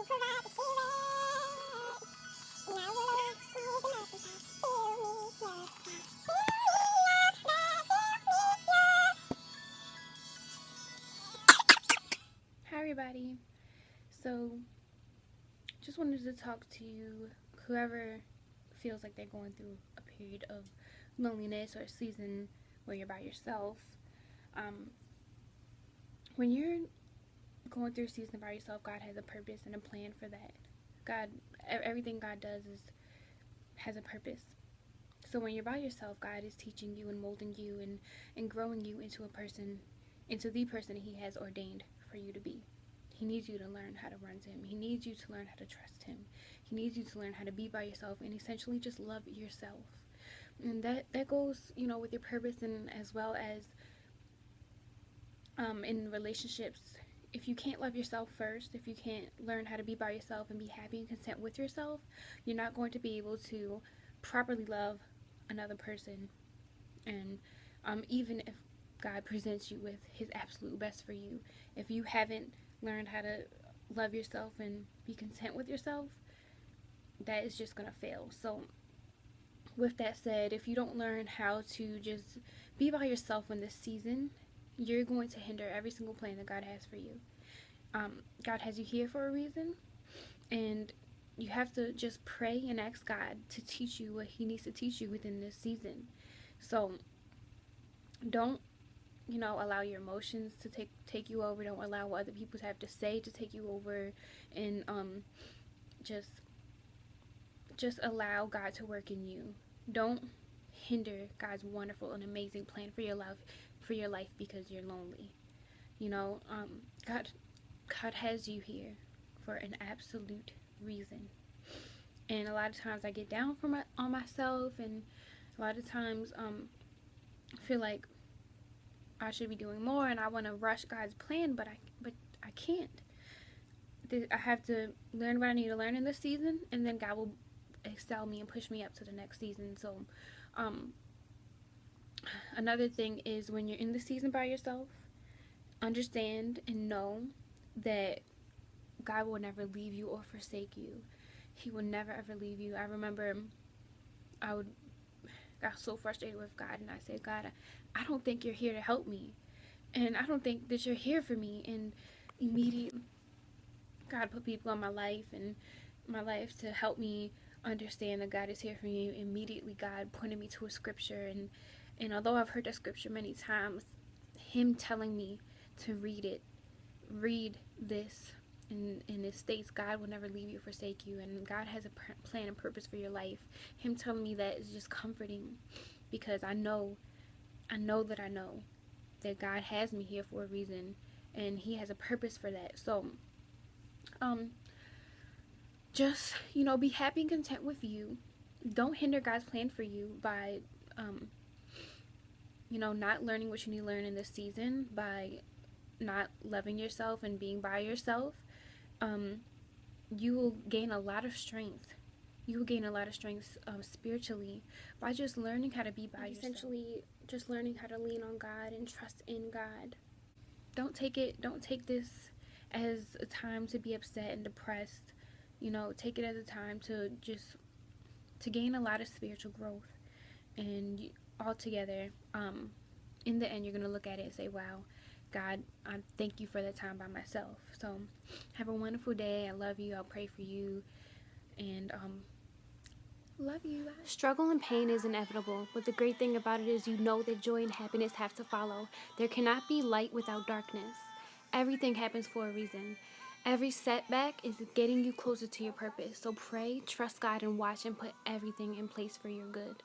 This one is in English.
Hi everybody. So just wanted to talk to you, whoever feels like they're going through a period of loneliness or a season where you're by yourself. Um, when you're going through a season by yourself, God has a purpose and a plan for that. God, everything God does has a purpose. So when you're by yourself, God is teaching you and molding you and growing you into the person He has ordained for you to be. He needs you to learn how to run to Him. He needs you to learn how to trust Him. He needs you to learn how to be by yourself and essentially just love yourself. And that goes, with your purpose, and as well as in relationships. If you can't love yourself first, if you can't learn how to be by yourself and be happy and content with yourself, you're not going to be able to properly love another person. And even if God presents you with His absolute best for you, if you haven't learned how to love yourself and be content with yourself, that is just going to fail. So with that said, if you don't learn how to just be by yourself in this season, you're going to hinder every single plan that God has for you. God has you here for a reason, and you have to just pray and ask God to teach you what He needs to teach you within this season. So don't allow your emotions to take you over. Don't allow what other people have to say to take you over, and just allow God to work in you. Don't hinder God's wonderful and amazing plan for your life because you're lonely. God has you here for an absolute reason. And a lot of times I get down on myself, and a lot of times I feel like I should be doing more, and I want to rush God's plan, but I can't. I have to learn what I need to learn in this season, and then God will excel me and push me up to the next season. So another thing is, when you're in the season by yourself, understand and know that God will never leave you or forsake you. He will never ever leave you. I remember I got so frustrated with God, and I said, God, I don't think you're here to help me, and I don't think that you're here for me. And immediately God put people in my life to help me understand that God is here for me. Immediately God pointed me to a scripture, and although I've heard that scripture many times, Him telling me to read this, and it states, God will never leave you or forsake you, and God has a plan and purpose for your life. Him telling me that is just comforting, because I know that God has me here for a reason, and He has a purpose for that. So just be happy and content with you. Don't hinder God's plan for you by not learning what you need to learn in this season, by not loving yourself and being by yourself. You will gain a lot of strength. You will gain a lot of strength spiritually by just learning how to be by yourself. Essentially, just learning how to lean on God and trust in God. Don't take this as a time to be upset and depressed. Take it as a time to gain a lot of spiritual growth. And altogether, in the end, you're going to look at it and say, wow, God, I thank you for that time by myself. So have a wonderful day. I love you. I'll pray for you. And love you. Struggle and pain is inevitable, but the great thing about it is that joy and happiness have to follow. There cannot be light without darkness. Everything happens for a reason. Every setback is getting you closer to your purpose. So pray, trust God, and watch, and put everything in place for your good.